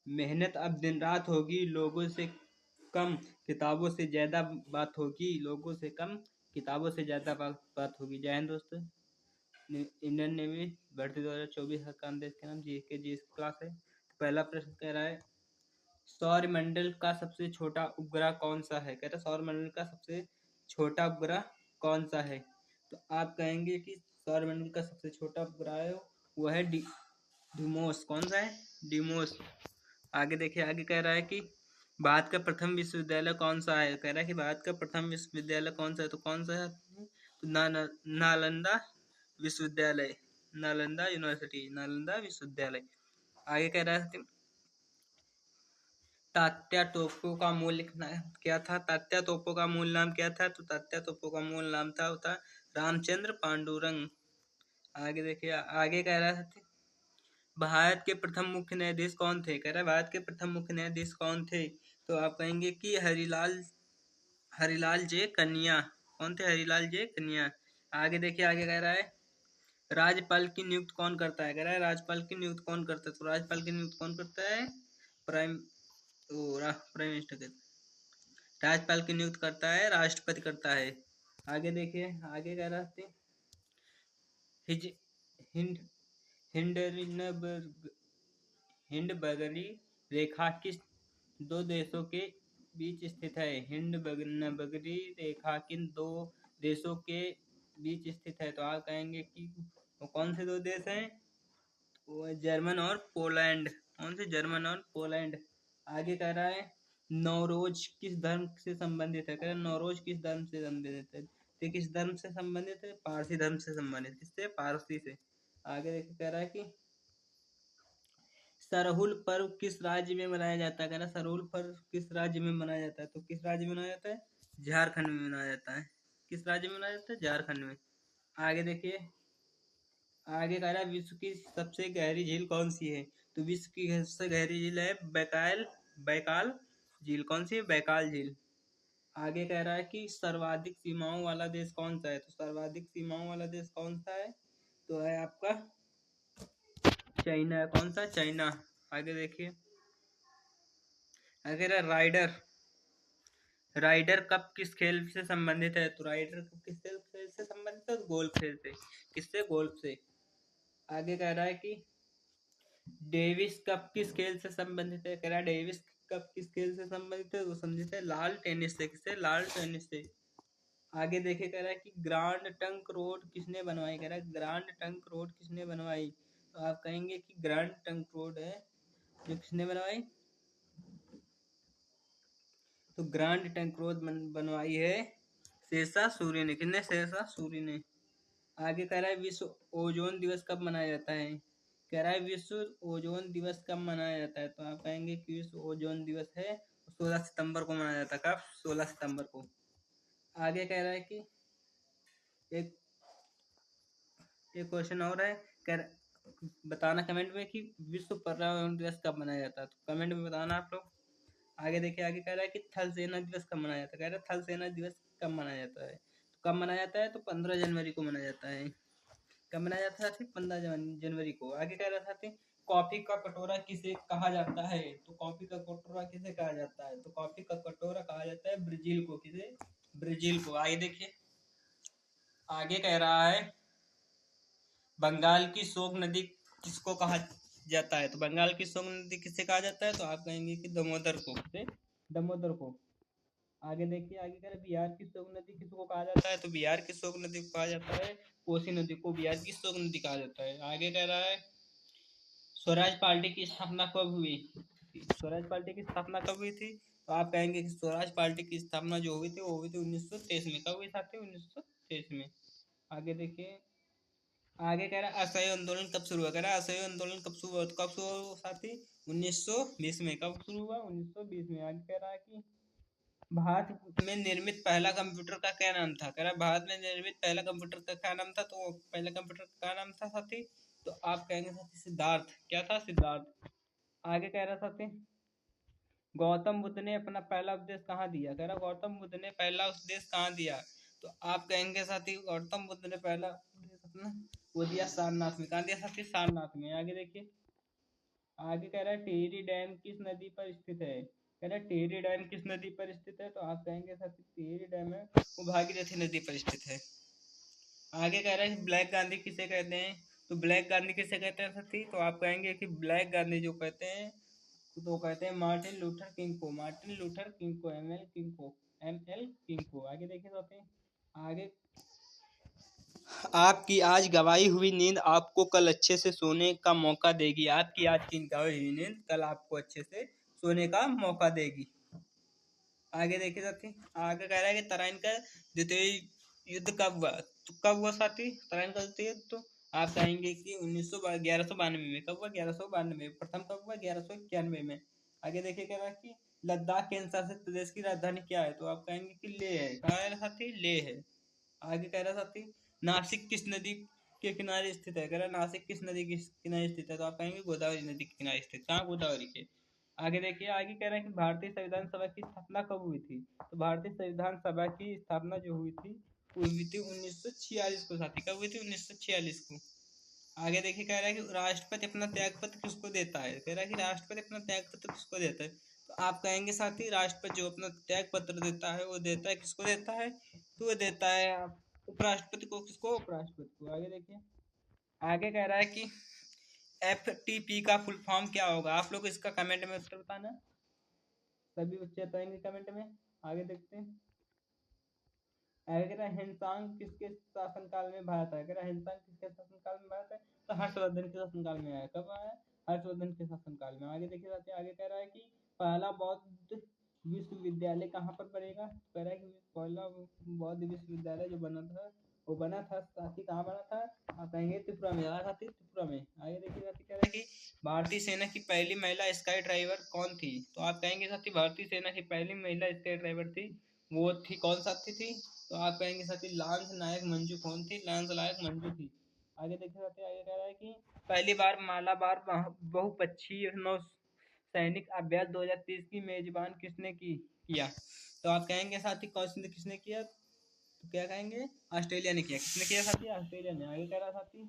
मेहनत अब दिन रात होगी, लोगों से कम किताबों से ज्यादा बात होगी, लोगों से कम किताबों से ज्यादा बात होगी। जय हिंद दोस्तों। इंडियन नेवी भर्ती 2024 का काम देश के नाम जी के जी क्लास है। तो पहला प्रश्न कह रहा है सौरमंडल का सबसे छोटा उपग्रह कौन सा है। कह रहा है सौरमंडल का सबसे छोटा उपग्रह कौन सा है। तो आप कहेंगे कि सौरमंडल का सबसे छोटा उपग्रह है वो है डिमोस। कौन सा है? डिमोस। आगे देखिए, आगे कह रहा है कि भारत का प्रथम विश्वविद्यालय कौन सा है। कह रहा है कि भारत का प्रथम विश्वविद्यालय कौन सा है। तो कौन सा है? तो नालंदा विश्वविद्यालय, नालंदा यूनिवर्सिटी, नालंदा विश्वविद्यालय। आगे कह रहा है तात्या तोपों का मूल क्या था। तात्या तोपों का मूल नाम क्या था। तो तात्या तोपों का मूल नाम था रामचंद्र पांडुरंग। आगे देखिए, आगे कह रहा है भारत के प्रथम मुख्य न्यायाधीश कौन थे। कह रहा है भारत के प्रथम मुख्य न्यायाधीश कौन थे। तो आप कहेंगे कि हरिलाल जे कन्या। कौन थे? हरिलाल जे कन्या। आगे देखिए, आगे कह रहा है राज्यपाल की नियुक्त कौन करता है। कह रहा है राज्यपाल की नियुक्त कौन करता है। तो राज्यपाल की नियुक्त कौन करता है? प्राइम प्राइम मिनिस्टर के। राज्यपाल की नियुक्त करता है राष्ट्रपति करता है। आगे देखिए, आगे कह रहा है हिज हिंड हिंडनबर्ग हिंडबर्गली रेखा किस दो देशों के बीच स्थित है। हिंडनबर्गली रेखा किन दो देशों के बीच स्थित है। तो आप कहेंगे कि वो कौन से दो देश हैं। वो है जर्मन और पोलैंड। कौन से? जर्मन और पोलैंड। आगे कह रहा है नौरोज किस धर्म से संबंधित है। कह रहा है नौरोज किस धर्म से संबंधित है। तो किस धर्म से संबंधित है? पारसी धर्म से संबंधित। किससे? पारसी से। आगे देखिए, कह रहा है कि सरहुल पर्व किस राज्य में मनाया जाता है। कह रहा है सरहुल पर्व किस राज्य में मनाया जाता है। तो किस राज्य में मनाया जाता है? झारखंड में मनाया जाता है। किस राज्य में मनाया जाता है? झारखंड में। आगे देखिए, आगे कह रहा है विश्व की सबसे गहरी झील कौन सी है। तो विश्व की सबसे गहरी झील है बैकाल झील। कौन सी है? बैकाल झील। आगे कह रहा है कि सर्वाधिक सीमाओं वाला देश कौन सा है। तो सर्वाधिक सीमाओं वाला देश कौन सा है? तो है आपका चाइना। कौन सा? चाइना। आगे देखिए, आगे कह रहा है राइडर कप किस खेल से संबंधित है। तो राइडर कप किस खेल से संबंधित है? तो गोल्फ खेल से। किससे? गोल्फ से। आगे कह रहा है कि डेविस कप किस खेल से संबंधित है। कह रहा है डेविस कप किस खेल से संबंधित है। तो संबंधित है लाल टेनिस से। किससे? लाल टेनिस से। आगे देखे, कह रहा है कि ग्रांड ट्रंक रोड किसने बनवाई। कह रहा है ग्रांड ट्रंक रोड किसने बनवाई। तो आप कहेंगे कि ग्रांड ट्रंक रोड है जो किसने बनवाई। तो ग्रांड ट्रंक रोड बनवाई है शेषा सूर्य ने। किसने? शेषा सूर्य ने। आगे कह रहा है विश्व ओजोन दिवस कब मनाया जाता है। कह रहा है विश्व ओजोन दिवस कब मनाया जाता है। तो आप कहेंगे कि विश्व ओजोन दिवस है 16 सितंबर को मनाया जाता है। कब? 16 सितंबर को। आगे कह रहा है कि एक एक क्वेश्चन और है। कह बताना कमेंट में कि विश्व पर्यावरण दिवस कब मनाया जाता है। तो कमेंट में बताना आप लोग। आगे देखिए, आगे कह रहा है कि थल सेना दिवस कब मनाया जाता है। कह रहा है थल सेना दिवस कब मनाया जाता है। तो कब मनाया जाता है? तो 15 जनवरी को मनाया जाता है। कब मनाया जाता है? 15 जनवरी को। आगे कह रहा था कॉफी का कटोरा किसे कहा जाता है। तो कॉफी का कटोरा किसे कहा जाता है। तो कॉफी का कटोरा कहा जाता है ब्राजील को। किसे? ब्राजील को। आगे देखिए, आगे कह रहा है बंगाल की शोक नदी किसको कहा जाता है। तो बंगाल की शोक नदी किसे कहा जाता है। तो आप कहेंगे कि दामोदर को। किसे? दामोदर को। आगे देखिए, आगे कह रहे बिहार की शोक नदी किसको कहा जाता है। तो बिहार की शोक नदी को कहा जाता है कोसी नदी को बिहार की शोक नदी कहा जाता है। आगे कह रहा है स्वराज पार्टी की स्थापना कब हुई। स्वराज पार्टी की स्थापना कब हुई थी। तो आप कहेंगे कि स्वराज पार्टी की स्थापना जो हुई थी वो हुई थी 1923 में। कब हुई साथी? 1923 में। आगे देखिए, आगे कह रहा है असहयोग आंदोलन कब शुरू हुआ। कह रहा है असहयोग आंदोलन कब शुरू हुआ। तो कब शुरू हुआ साथी? 1920 में। कब शुरू हुआ? 1920 में। आगे कह रहा है कि भारत में निर्मित पहला कंप्यूटर का क्या नाम था। कह रहा है भारत में निर्मित पहला कंप्यूटर का क्या नाम था। तो पहला कंप्यूटर का क्या नाम था साथी? तो आप कहेंगे साथी सिद्धार्थ। क्या था? सिद्धार्थ। आगे कह रहा साथी गौतम बुद्ध ने अपना पहला उपदेश कहाँ दिया। कह रहा गौतम बुद्ध ने पहला उपदेश कहाँ दिया। तो आप कहेंगे साथी गौतम बुद्ध ने पहला उपदेश अपना वो दिया सारनाथ में। कहाँ दिया साथी? सारनाथ में। आगे देखिए, आगे कह रहा है टिहरी डैम किस नदी पर स्थित है। कह रहा है टिहरी डैम किस नदी पर स्थित है, तो आप कहेंगे सर टिहरी डैम है वो भागीरथी नदी पर स्थित है। आगे कह रहा है ब्लैक गांधी किसे कहते हैं, तो ब्लैक गांधी किसे कहते हैं साथी, तो आप कहेंगे कि ब्लैक गांधी जो कहते हैं तो कहते हैं मार्टिन लूथर किंग को, मार्टिन लूथर किंग को, एम एल किंग को, एम एल किंग को। आगे देखिए साथी, आगे आपकी आज गवाई हुई नींद आपको कल अच्छे से सोने का मौका देगी। आपकी आज की गवाई हुई नींद कल आपको अच्छे से सोने का मौका देगी। आगे देखिए साथी, आगे कह रहा है कि तराइन का द्वितीय युद्ध कब हुआ, तो कब हुआ साथी तराइन का द्वितीय युद्ध, तो आप कहेंगे कि 1192 में। कब हुआ, 1192। प्रथम कब हुआ, 1191 में। आगे देखिए कह रहा है कि लद्दाख केंद्र शासित प्रदेश की राजधानी क्या है, तो आप कहेंगे कि लेह है। कहाँ है साथी, लेह है। आगे कह रहा साथी नासिक किस नदी के किनारे स्थित है, कह रहा नासिक किस नदी के किनारे स्थित है, तो आप कहेंगे गोदावरी नदी के किनारे स्थित। कहाँ, गोदावरी के। आगे देखिए, आगे कह रहे हैं कि भारतीय संविधान सभा की स्थापना कब हुई थी, तो भारतीय संविधान सभा की स्थापना जो हुई थी वो हुई थी 1946 को साथी। कब हुई थी, 1946 को। आगे देखिए कह रहा है कि राष्ट्रपति अपना त्याग पत्र किसको देता है, कह रहा है कि राष्ट्रपति अपना त्याग पत्र किसको देता है, तो आप कहेंगे साथी राष्ट्रपति जो अपना त्याग पत्र देता है वो देता है किसको देता है, तो वो देता है उपराष्ट्रपति को। किसको, उपराष्ट्रपति को। आगे देखिए, आगे कह रहा है कि FTP का फुल फॉर्म क्या होगा, आप लोग इसका कमेंट में उत्तर बताना, सभी बच्चे बताएंगे कमेंट में। आगे देखते हैं, आगे कह रहा है हिंसांग किसके शासनकाल में भारत आया, कह रहा है हिंसांग किसके शासनकाल में भारत है, तो हर्षवर्धन के शासनकाल में आया। कब आया, हर्षवर्धन के शासनकाल में। आगे देखिए जाते हैं, आगे कह रहा है कि पहला बौद्ध विश्वविद्यालय कहाँ पर बनेगा, कह रहा है कि पहला बौद्ध विश्वविद्यालय जो बना था वो बना था साथी, कहाँ बना था, आप कहेंगे त्रिपुरा में। आया साथी, त्रिपुरा में। आगे देखिए साथी कह रहा है कि भारतीय सेना की पहली महिला स्काई ड्राइवर कौन थी, तो आप कहेंगे साथी भारतीय सेना की पहली महिला स्काई ड्राइवर थी वो थी, कौन साथी थी, तो आप कहेंगे साथी लांस नायक मंजू। कौन थी, लांस नायक मंजू थी। आगे देखिए साथी, आगे कह रहा है कि पहली बार मालाबार बहुपक्षीय नौ सैनिक अभ्यास 2030 की मेजबान किसने किया, तो आप कहेंगे साथी किसने किया, तो क्या कहेंगे, ऑस्ट्रेलिया ने किया। किसने किया साथी, ऑस्ट्रेलिया ने। आगे कह रहा साथी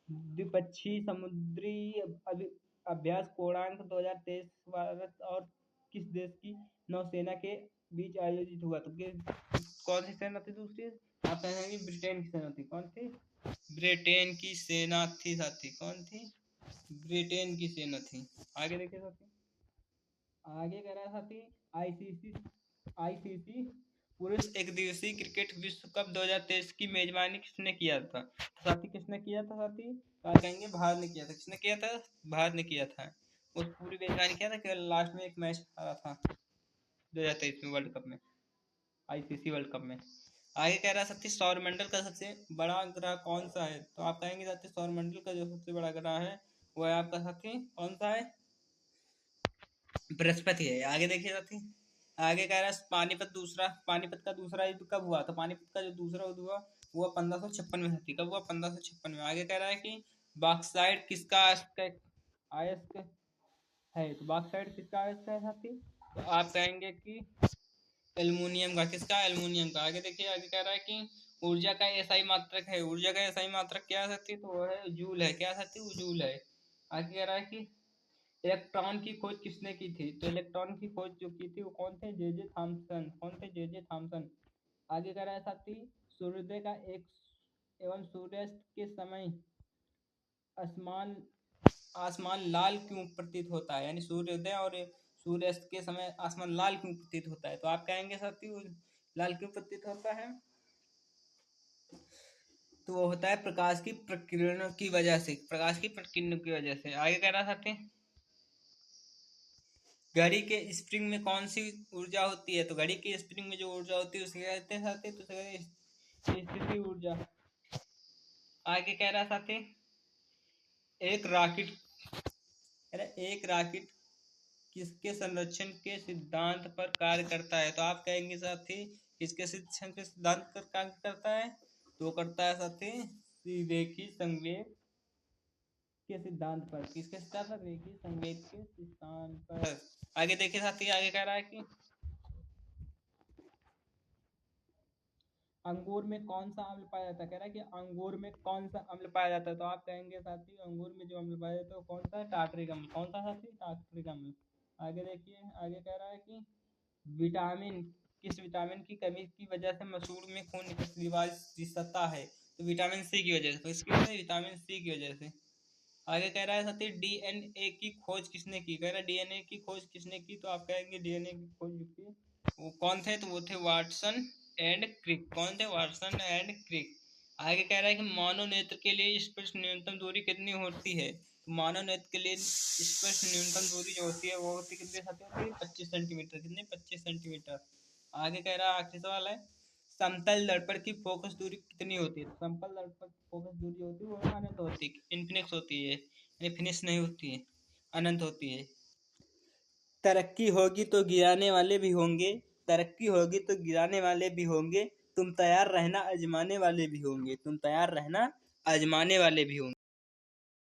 द्विपक्षीय समुद्री अभ्यास पूर्णांक 2023 भारत और किस देश की नौसेना के बीच आयोजित हुआ, तो कौन सी सेना थी दूसरी, आप कहेंगे ब्रिटेन की सेना थी। कौन थी, ब्रिटेन की सेना थी साथी। कौन थी, ब्रिटेन की सेना थी। आगे देखिए साथी, आगे कह रहा साथी आईसीसी पुरुष एक दिवसीय क्रिकेट विश्व कप 2023 की मेजबानी किसने किया था, तो साथी किसने किया था साथी, क्या कहेंगे, भारत ने किया था। किसने किया था, भारत ने किया था। उस पूरी मेजबानी किया था, केवल लास्ट में एक मैच हारा था 2023 में वर्ल्ड कप में, आईसीसी वर्ल्ड कप में। आगे कह रहा है साथी सौरमंडल का सबसे बड़ा ग्रह कौन सा है, तो आप कहेंगे साथी सौरमंडल का जो सबसे बड़ा ग्रह है वो है आपका साथी कौन सा है, बृहस्पति है। आगे देखिए साथी, आगे कह रहा है पानीपत का दूसरा युद्ध कब हुआ, तो पानीपत का जो दूसरा युद्ध हुआ वो 1556 में साथी। कब हुआ, 1556 में। आगे कह रहा है कि बॉक्साइट किसका अयस्क है, तो बॉक्साइट किसका अयस्क है साथी, तो आप कहेंगे कि एल्युमिनियम का। किसका, एल्युमिनियम का। आगे देखिए, आगे कह रहा है कि ऊर्जा का एसआई मात्रक है, ऊर्जा का एसआई मात्रक क्या है साथी, तो वो है जूल है। क्या साथी, वो जूल है। आगे कह रहा है कि इलेक्ट्रॉन की खोज किसने की थी, तो इलेक्ट्रॉन की खोज जो की थी वो कौन थे, जे जे थॉमसन। कौन थे, जे जे थॉमसन। आगे कह रहा है साथी सूर्योदय का एक एवं सूर्यास्त के समय आसमान आसमान लाल क्यों प्रतीत होता है, यानी सूर्योदय और सूर्यास्त के समय आसमान लाल क्यों प्रतीत होता है, तो आप कहेंगे साथी वो लाल क्यों प्रतीत होता है, तो वो होता है प्रकाश की प्रकिरणों की वजह से, प्रकाश की प्रकिरणों की वजह से। आगे कह रहा साथी घड़ी के स्प्रिंग में कौन सी ऊर्जा होती है, तो घड़ी के स्प्रिंग में जो ऊर्जा होती है उसे कहते हैं साथी, तो स्थिति ऊर्जा। आगे कह रहा साथी एक रॉकेट, एक रॉकेट किसके संरक्षण के सिद्धांत पर कार्य करता है, तो आप कहेंगे साथी किसके शिक्षण के सिद्धांत पर कार्य करता है, तो करता है साथी रेखी संवेग के सिद्धांत पर। किसके सिद्धांत पर, रेखी संवेग के सिद्धांत पर। आगे देखिए साथी, आगे कह रहा है कि अंगूर में कौन सा अम्ल पाया जाता है? कह रहा है कि अंगूर में कौन सा अम्ल पाया जाता है? तो आप कहेंगे साथी अंगूर में जो अम्ल पाया जाता है वो कौन सा है? टार्टरिक अम्ल। कौन सा साथी? टार्टरिक अम्ल। आगे देखिए, आगे कह रहा है कि विटामिन, किस विटामिन की कमी की वजह से मसूड़ में खून रिसता है? तो विटामिन सी की वजह से। तो इसकी वजह विटामिन सी की वजह से। आगे कह रहा है साथी डीएनए की खोज किसने की? कह रहा है डीएनए की खोज किसने की? तो आप कहेंगे डीएनए की खोज की वो कौन थे? तो वो थे वाटसन एंड क्रिक। कौन थे? Watson and Crick. आगे कह रहा है कि मानव नेत्र के लिए स्पष्ट न्यूनतम दूरी कितनी होती है? तो मानव नेत्र के लिए स्पष्ट न्यूनतम दूरी जो होती है वो होती कितनी साथी? होती है 25 सेंटीमीटर। कितने? 25 सेंटीमीटर। आगे कह रहा है आखिरी सवाल है समतल दर्पण की फोकस दूरी कितनी होती है? तो समतल दर्पण की फोकस दूरी होती है वो अनंत होती है, इन्फिनिक्स होती है, यानी फिनिश नहीं होती है, अनंत होती है। तरक्की होगी तो गिराने वाले भी होंगे, तरक्की होगी तो गिराने वाले भी होंगे, तुम तैयार रहना आजमाने वाले भी होंगे, तुम तैयार रहना आजमाने वाले भी होंगे।